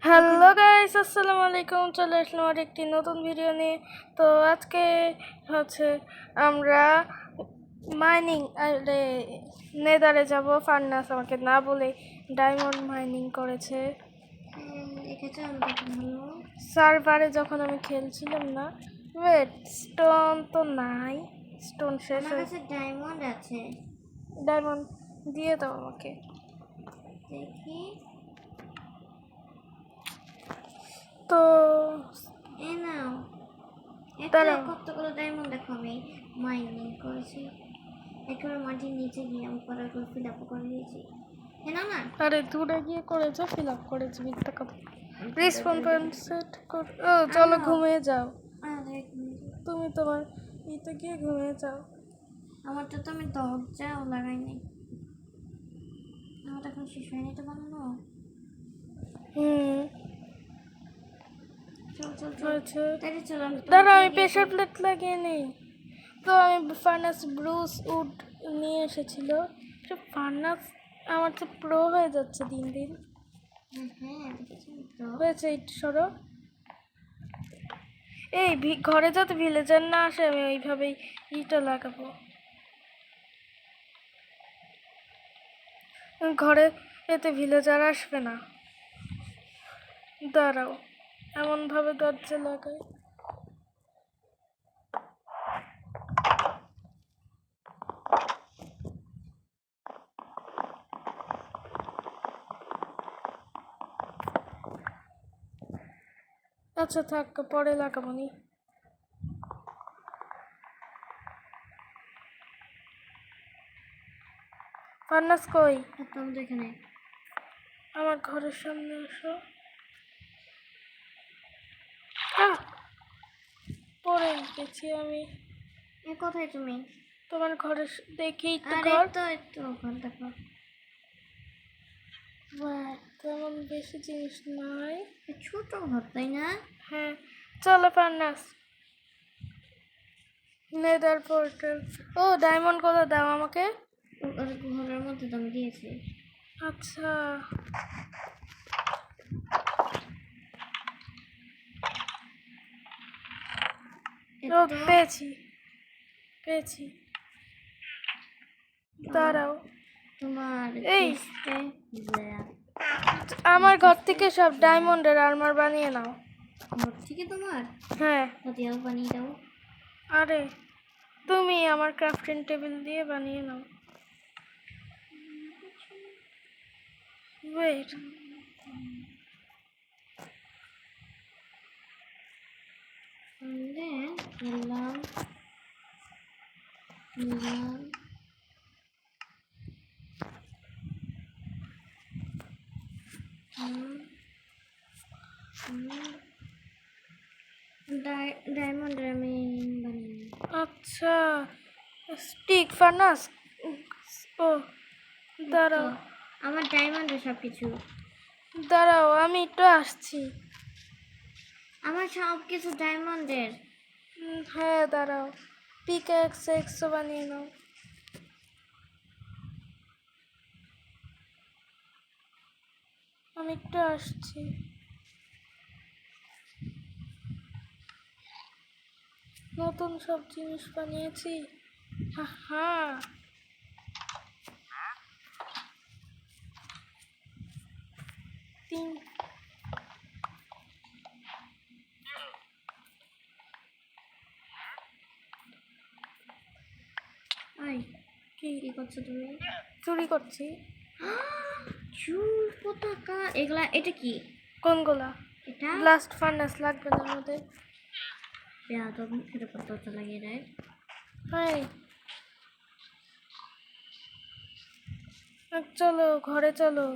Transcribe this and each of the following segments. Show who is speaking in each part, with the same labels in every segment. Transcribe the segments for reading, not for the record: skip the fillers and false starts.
Speaker 1: Hello guys, আসসালামু আলাইকুম। চলে আসলাম আর একটি নতুন ভিডিও নিয়ে। তো আজকে হচ্ছে আমরা মাইনিং নেদারে যাব। ফার্নাস আমাকে না বলে ডায়মন্ড মাইনিং করেছে সার্ভারে যখন আমি খেলছিলাম না। ওয়েট, স্টোন তো নাই, স্টোন শেষ হয়ে গেছে।
Speaker 2: ডায়মন্ড আছে,
Speaker 1: ডায়মন্ড দিয়ে দাও আমাকে।
Speaker 2: দেখি।
Speaker 1: তো
Speaker 2: এই নাও,
Speaker 1: দাঁড়াও।
Speaker 2: কতগুলো ডায়মন্ড দেখো আমি মাইনিং করেছি। একেবারে মাটির নিচে গিয়ে আমি পরে ফিল আপ করে দিয়েছি। হ্যাঁ না,
Speaker 1: আরে দূরে গিয়ে করেছো, ফিল আপ করেছি, মিথ্যা কথা। রিসপন পয়েন্ট সেট কর। ও চলো ঘুমিয়ে যাও। তুমি তোমার ইতে গিয়ে ঘুমিয়ে যাও।
Speaker 2: আমারটা তো আমি দরজাও লাগাইনি। আমার এখন শেষ হয়নি তো বানানো। চল চল চল, তাহলে চলো।
Speaker 1: দাঁড়া, আমি প্রেশার প্লেট লাগিয়ে নেই। তো আমি ফার্নাস ব্রুস উড নিয়ে এসেছিল। ফার্নাস আমার তো প্রো হয়ে যাচ্ছে দিন দিন।
Speaker 2: হ্যাঁ দেখেছি তো।
Speaker 1: হয়েছে, একটু সরো। এই ঘরে যাতে ভিলেজার না আসে, আমি ওইভাবেই ইটা লাগাবো। ঘরে এতে ভিলেজার আসবে না। দাঁড়াও, এমনভাবে দরজা লাগাই। আচ্ছা থাক, পরে লাগাবো নি। ফার্নাস কই?
Speaker 2: তোমাদের এখানে
Speaker 1: আমার ঘরের সামনে এসো। পরে গেছি আমি।
Speaker 2: কোথায় তুমি?
Speaker 1: তোমার ঘরের দেখি তো
Speaker 2: আরে
Speaker 1: ঘর।
Speaker 2: তো একটু ঘর দেখো।
Speaker 1: তেমন বেশি জিনিস নাই।
Speaker 2: ছোট ঘর তাই না?
Speaker 1: হ্যাঁ, চলো ফার্নাস। Nether portal. ও ডায়মন্ড কত দাও আমাকে?
Speaker 2: ঘরের মধ্যে তো আমি দিয়েছি।
Speaker 1: আচ্ছা, ও পেয়েছি পেয়েছি। দাঁড়াও,
Speaker 2: তোমার
Speaker 1: এই আমার ঘর থেকে সব ডায়মন্ডের আর্মার বানিয়ে নাও।
Speaker 2: ঘর থেকে তোমার?
Speaker 1: হ্যাঁ।
Speaker 2: হাতিয়ার বানিয়ে দাও।
Speaker 1: আরে তুমি আমার ক্রাফটিং টেবিল দিয়ে বানিয়ে নাও। ওয়েট,
Speaker 2: নিলাম নিলাম ডায়মন্ডের আমি বানিয়ে।
Speaker 1: আচ্ছা স্টিক ফার্নাস। ও দাঁড়াও
Speaker 2: আমার ডায়মন্ডের সব কিছু।
Speaker 1: দাঁড়াও, আমি একটু আসছি।
Speaker 2: আমার সব কিছু ডায়মন্ডের।
Speaker 1: হ্যাঁ দাঁড়াও, পিক্যাক্স এক্সও বানিয়ে নাও। আমি একটু আসছি। নতুন সব জিনিস বানিয়েছি। হ্যাঁ, তিন।
Speaker 2: কি করছো তুমি?
Speaker 1: চুরি করছি।
Speaker 2: চুল পতাকা এগুলা, এটা কি?
Speaker 1: কোনগুলা?
Speaker 2: এটা
Speaker 1: ব্লাস্ট ফার্নাস লাগবে না আমাদের।
Speaker 2: বেয়াদব, মুখের উপর দরজা লাগিয়ে দেয়।
Speaker 1: হ্যাঁ চলো ঘরে চলো।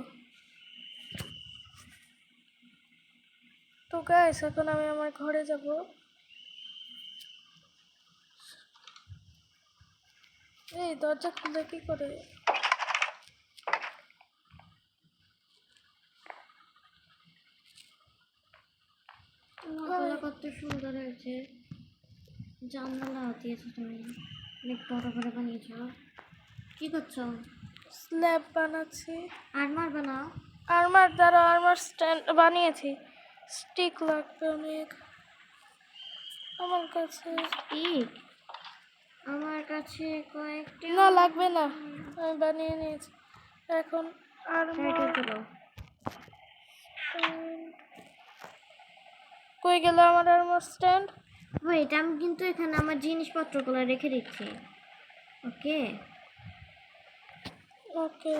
Speaker 1: তো গাইস, এখন আমি আমার ঘরে যাব। এই দরজা খুলে কি করে?
Speaker 2: কত সুন্দর হয়েছে। জানলা দিয়েছো তুমি, অনেক বড় বড় বানিয়েছো। কি করছো?
Speaker 1: স্ল্যাব বানাচ্ছি।
Speaker 2: আর্মার বানাও।
Speaker 1: আর্মার দ্বারা আর্মার স্ট্যান্ড বানিয়েছি। স্টিক লাগবে অনেক আমার কাছে।
Speaker 2: ঠিক আমার কাছে কয়েকটি
Speaker 1: না লাগবে না, আমি বানিয়ে নিয়েছি। এখন
Speaker 2: টাইটেল
Speaker 1: আর্মার
Speaker 2: দিলো।
Speaker 1: কই গেল আমার আর্মার স্ট্যান্ড?
Speaker 2: ওয়েট, আমি কিন্তু এখানে আমার জিনিসপত্রগুলো রেখে দিচ্ছি। ওকে,
Speaker 1: ওকে,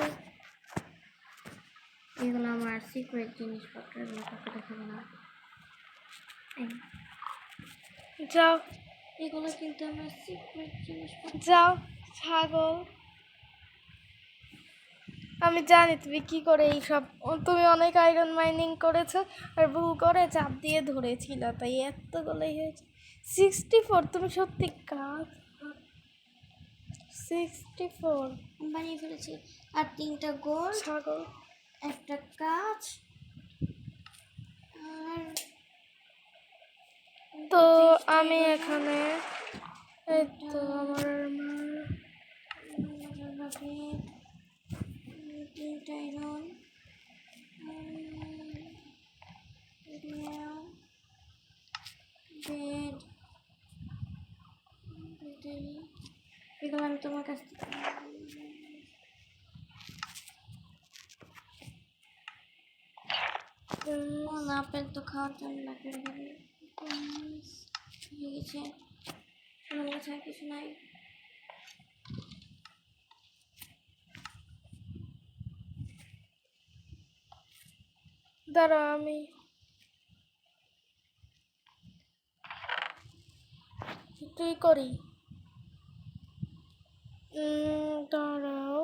Speaker 2: এগুলো আমার সিক্রেট জিনিসপত্র, এগুলো কাউকে দেখাবো না। এই,
Speaker 1: যাও
Speaker 2: এগুলো কিন্তু আমার সিক্রেট জিনিসপত্র।
Speaker 1: যাও ছাগল। আমি জানি তুমি কি করে এইসব, তুমি অনেক আয়রন মাইনিং করেছো আর ভুল করে চাপ দিয়ে ধরেছিল, তাই এতগুলোই হয়েছে। 64, তুমি সত্যি কাজ। 64
Speaker 2: বানিয়ে ফেলেছি। আর 3টা গোল্ড,
Speaker 1: ছাগল।
Speaker 2: একটা কাঁচ, আর
Speaker 1: তো আমি এখানে এই তো আমার
Speaker 2: 3টা আয়রন, বেড, এগুলো আমি তোমার কাছ থেকে আপেল তো খাওয়ার জন্য লাগবে। হয়ে গেছে, আমার কাছে আর কিছু নাই।
Speaker 1: দাঁড়া আমি তুই করি। দাঁড়াও,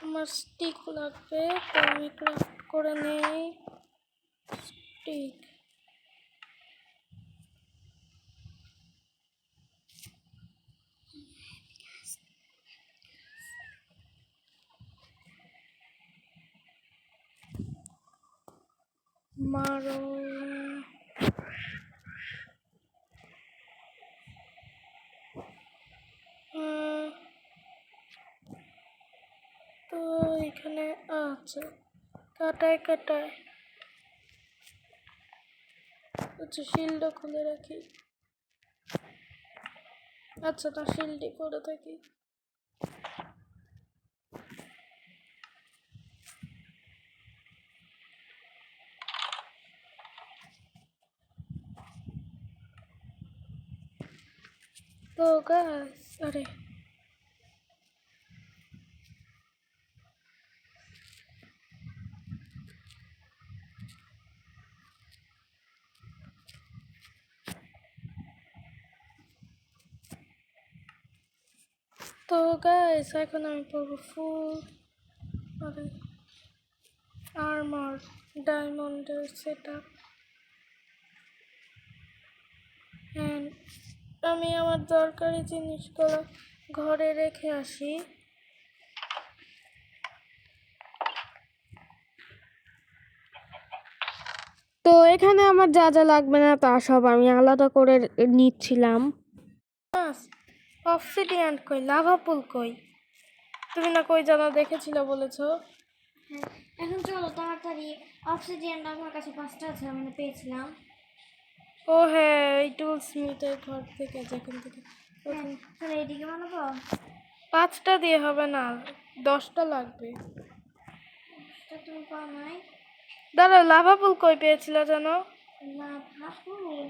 Speaker 1: আমার স্টিক লাগবে, তো আমি ক্রাফট করে নেই স্টিক। মারো। তো এখানে আছে কাটায় কাটায়। আচ্ছা শিল্ডও খুলে রাখি। আচ্ছা না, শিল্ডই পরে থাকি। তো গাইস, আরে তো গাইস এখন আমি পড়বো ফুল আরে আর্মার ডায়মন্ডের সেট আপ। আমি আমার দরকারি জিনিসগুলো ঘরে রেখে আসি।
Speaker 3: তো এখানে আমার যা যা লাগবে না তা সব আমি আলাদা করে নিচ্ছিলাম।
Speaker 1: অবসিডিয়ান কই, লাভা পুল কই? তুমি না কই জানা দেখেছিল বলেছো।
Speaker 2: হ্যাঁ, এখন চলো তাড়াতাড়ি। অক্সিজেন আমার কাছে 5টা আছে, আমি পেয়েছিলাম।
Speaker 1: ও হ্যাঁ, এই টুল স্মিথের ঘর থেকে, যেখান থেকে
Speaker 2: হ্যাঁ, তাহলে এদিকে বানাবো।
Speaker 1: 5টা দিয়ে হবে না, 10টা লাগবে।
Speaker 2: তা তুমি পাও নাই?
Speaker 1: দাঁড়া, লাভা পুল কই পেয়েছিল জানো?
Speaker 2: লাভা ফুল,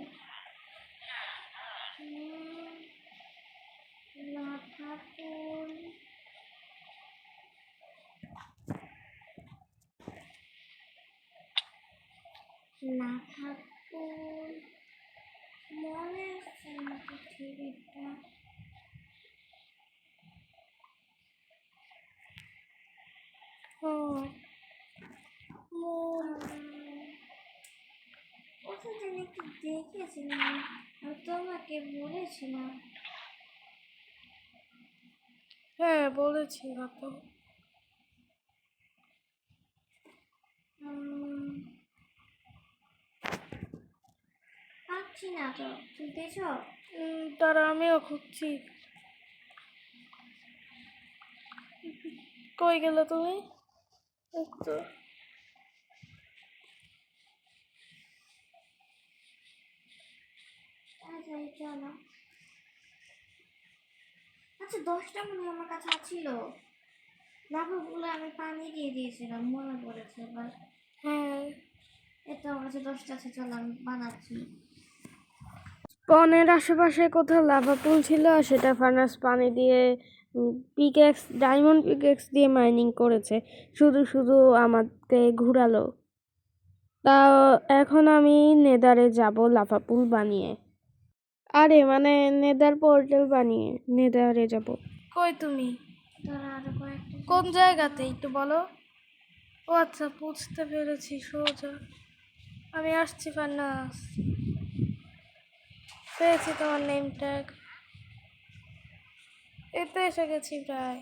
Speaker 2: লাভা ফুল, লাভা ফুল মনে আসছে না তো ঠিক একটা।
Speaker 1: ও
Speaker 2: ওটা যেন একটু দেখেছিলাম, আমি তোমাকে বলেছিলাম।
Speaker 1: হ্যাঁ বলেছিল তো।
Speaker 2: পাচ্ছি না তো, তুমি পেয়েছো?
Speaker 1: দাঁড়া আমিও খুঁজছি। কই গেল তুমি? একটু
Speaker 2: চলো। আচ্ছা 10টা মনে হয় আমার কাছে ছিল, লাফাগুলো আমি পানি দিয়ে দিয়েছিলাম, মনে পড়েছে এবার।
Speaker 1: হ্যাঁ,
Speaker 2: এটা আমার কাছে 10টা আছে, চলো আমি বানাচ্ছি।
Speaker 3: পনের আশেপাশে কোথাও লাভা পুল ছিল, সেটা ফার্নাস পানি দিয়ে পিকেক্স, ডায়মন্ড পিকেক্স দিয়ে মাইনিং করেছে, শুধু শুধু আমাকে ঘুরালো। তা এখন আমি নেদারে যাব লাভা পুল বানিয়ে, আরে মানে নেদার পোর্টাল বানিয়ে নেদারে যাব।
Speaker 1: কই তুমি?
Speaker 2: ধরো আরো কয়েকটা।
Speaker 1: কোন জায়গাতে একটু বলো। ও আচ্ছা, বুঝতে পেরেছি, সোজা। আমি আসছি ফান্নাস। পেয়েছি তোমার নেম ট্যাগ। এতে এসে গেছি প্রায়।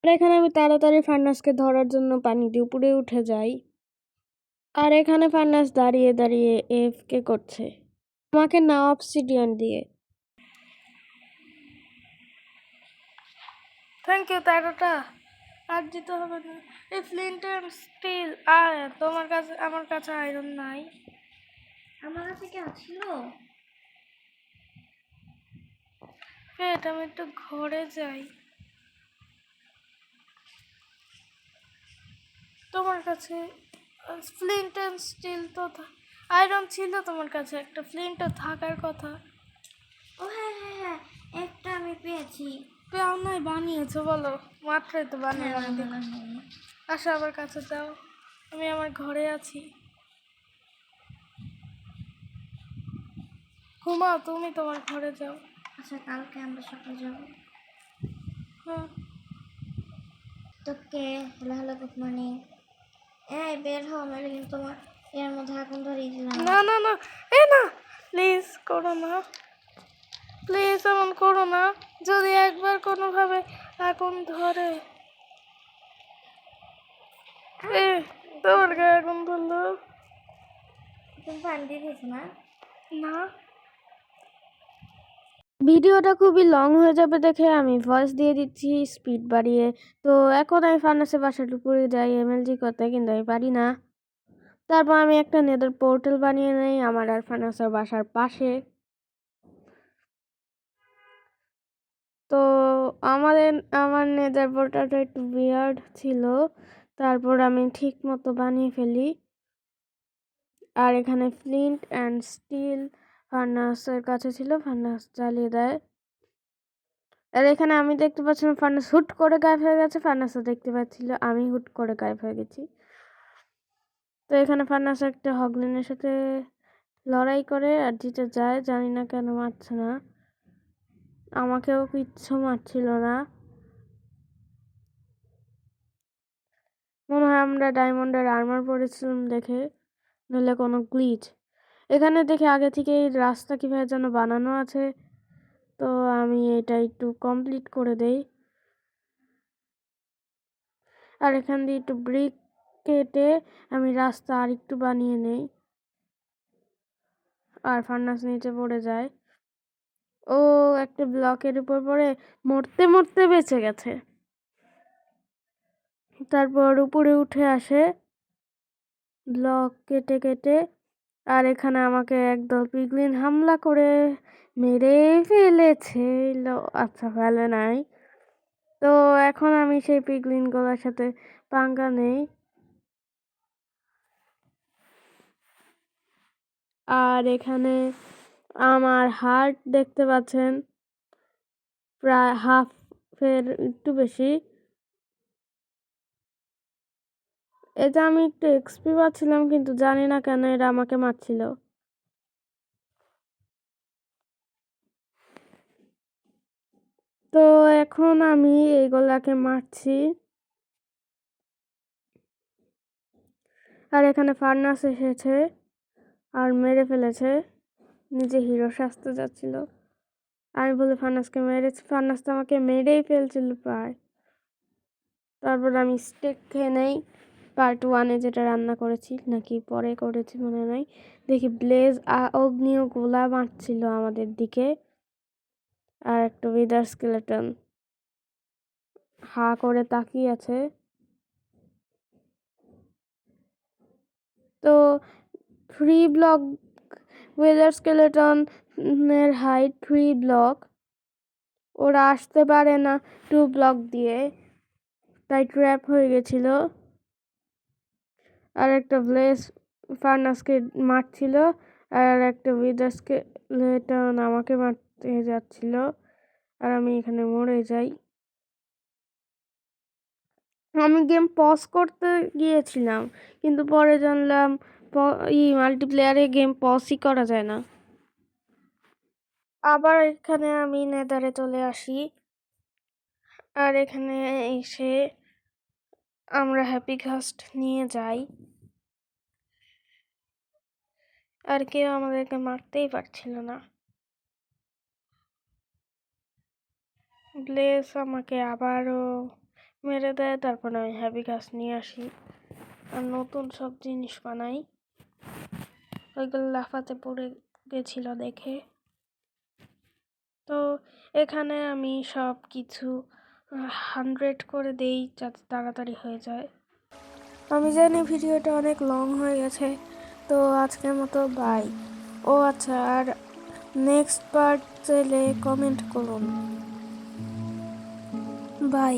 Speaker 3: আর এখানে আমি তাড়াতাড়ি ফার্নাসকে ধরার জন্য পানি দিয়ে উপরে উঠে যাই, আর এখানে ফার্নাস দাঁড়িয়ে দাঁড়িয়ে এফকে করছে আমাকে না অবসিডিয়ান দিয়ে।
Speaker 1: Thank you তারাটা। আর দিতে হবে না। এই ফ্লিন্ট অ্যান্ড স্টিল। আর তোমার কাছে, আমার কাছে আয়রন নাই।
Speaker 2: আমার কাছে কি ছিল?
Speaker 1: ওয়েট, আমি একটু ঘরে যাই। তোমার কাছে ফ্লিন্ট অ্যান্ড স্টিল তো আয়রন ছিল তোমার কাছে, একটা ফ্লিন্টও থাকার কথা।
Speaker 2: ও হ্যাঁ হ্যাঁ হ্যাঁ, একটা আমি পেয়েছি।
Speaker 1: পেও নাই, বানিয়েছো বলো? মাত্রই তো
Speaker 2: হ্যাঁ
Speaker 1: বানালাম।
Speaker 2: বানানো হয়নি।
Speaker 1: আসো আমার কাছে যাও, আমি আমার ঘরে আছি। ঘুমাও, তুমি তোমার ঘরে যাও।
Speaker 2: আচ্ছা কালকে আমরা সকালে যাবো।
Speaker 1: হ্যাঁ।
Speaker 2: তোকে হ্যালো হ্যালো, গুড মর্নিং। এই বের হও, আমি কিন্তু তোমার এর মধ্যে আগুন ধরিয়ে দিলাম।
Speaker 1: না না না, এ না, প্লিজ করো না, প্লিজ এমন করো না। যদি একবার কোনোভাবে আগুন ধরে, এ তোমার গায়ে আগুন ধরলো।
Speaker 2: তুমি পানি দিয়ে দিয়েছো না?
Speaker 1: না,
Speaker 3: ভিডিওটা খুবই লং হয়ে যাবে দেখে আমি ভয়েস দিয়ে দিচ্ছি স্পিড বাড়িয়ে। তো এখন আমি ফার্নাসের বাসার উপরে যাই এমএলজি করতে, কিন্তু আমি পারি না। তারপর আমি একটা নেদার পোর্টাল বানিয়ে নেই আমার আর ফার্নাসের বাসার পাশে। তো আমার নেদার পোর্টালটা একটু উইয়ার্ড ছিল, তারপর আমি ঠিক মতো বানিয়ে ফেলি। আর এখানে ফ্লিন্ট অ্যান্ড স্টিল ফার্নাসের কাছে ছিল, ফার্নাস জ্বালিয়ে দেয়। আর এখানে আমি দেখতে পাচ্ছিলাম ফার্নাস হুট করে গায়েব হয়ে গেছে, ফার্নাসও দেখতে পাচ্ছিল আমি হুট করে গায়েব হয়ে গেছি। তো এখানে ফার্নাস একটা হগলিনের সাথে লড়াই করে আর জিতে যায়, জানি না কেন মারছে না, আমাকেও কিচ্ছু মারছিল না। মনে হয় আমরা ডায়মন্ডের আর্মার পরেছিলাম দেখে, নইলে কোনো গ্লিচ। এখানে দেখে আগে থেকেই রাস্তা কীভাবে যেন বানানো আছে, তো আমি এটা একটু কমপ্লিট করে দেই। আর এখান দিয়ে একটু ব্রিক কেটে আমি রাস্তা আর একটু বানিয়ে নেই, আর ফার্নাস নিচে পড়ে যায়। ও একটা ব্লকের উপর পড়ে মরতে মরতে বেঁচে গেছে। তারপর উপরে উঠে আসে ব্লক কেটে কেটে, আর এখানে আমাকে একদল পিগলিন হামলা করে মেরে ফেলেছে। আচ্ছা, ফেলে নাই। তো এখন আমি সেই পিগলিনগুলোর সাথে পাঙ্গা নেই। আর এখানে আমার হার্ট দেখতে পাচ্ছেন, প্রায় হাফের একটু বেশি। এটা আমি একটু এক্সপি পাচ্ছিলাম, কিন্তু জানি না কেন এরা আমাকে মারছিল। তো এখন আমি এইগুলাকে মারছি। আর এখানে ফার্নাস এসেছে আর মেরে ফেলেছে, নিজে হিরো সাজতে যাচ্ছিল। আমি বলি ফার্নাসকে মেরেছি, ফার্নাস তো আমাকে মেরেই ফেলছিল প্রায়। তারপর আমি স্টেক খেয়ে নেই, পার্ট 1-এ যেটা রান্না করেছি, নাকি পরে করেছি মনে নাই। দেখি ব্লেজ অগ্নিও গোলা মারছিল আমাদের দিকে, আর একটা উইদার স্কেলেটন। হা করে তাকিয়ে আছে। তো 3 ব্লক ওয়েদার স্কেলেটনের হাইট 3 ব্লক, ওরা আসতে পারে না 2 ব্লক দিয়ে, তাই ট্র্যাপ হয়ে গেছিল। আর একটা ব্লেস ফার্নাসকে মারছিল, আর একটা ওয়েদার স্কেলেটন আমাকে মারতে যাচ্ছিল, আর আমি এখানে মরে যাই। আমি গেম পজ করতে গিয়েছিলাম, কিন্তু পরে জানলাম মাল্টিপ্লেয়ারে গেম পজই করা যায় না। আবার এখানে আমি নেদারে চলে আসি, আর এখানে এসে আমরা হ্যাপি ঘাস্ট নিয়ে যাই, আর কেউ আমাদেরকে মারতেই পারছিল না। ব্লেস আমাকে আবারও মেরে দেয়, তারপর আমি হ্যাপি ঘাস্ট নিয়ে আসি আর নতুন সব জিনিস বানাই। ওইগুলো লাফাতে পড়ে গেছিল দেখে। তো এখানে আমি সব কিছু 100 করে দেই যাতে তাড়াতাড়ি হয়ে যায়। আমি জানি ভিডিওটা অনেক লং হয়ে গেছে, তো আজকের মতো বাই। ও আচ্ছা, আর নেক্সট পার্ট চাইলে কমেন্ট করুন। বাই।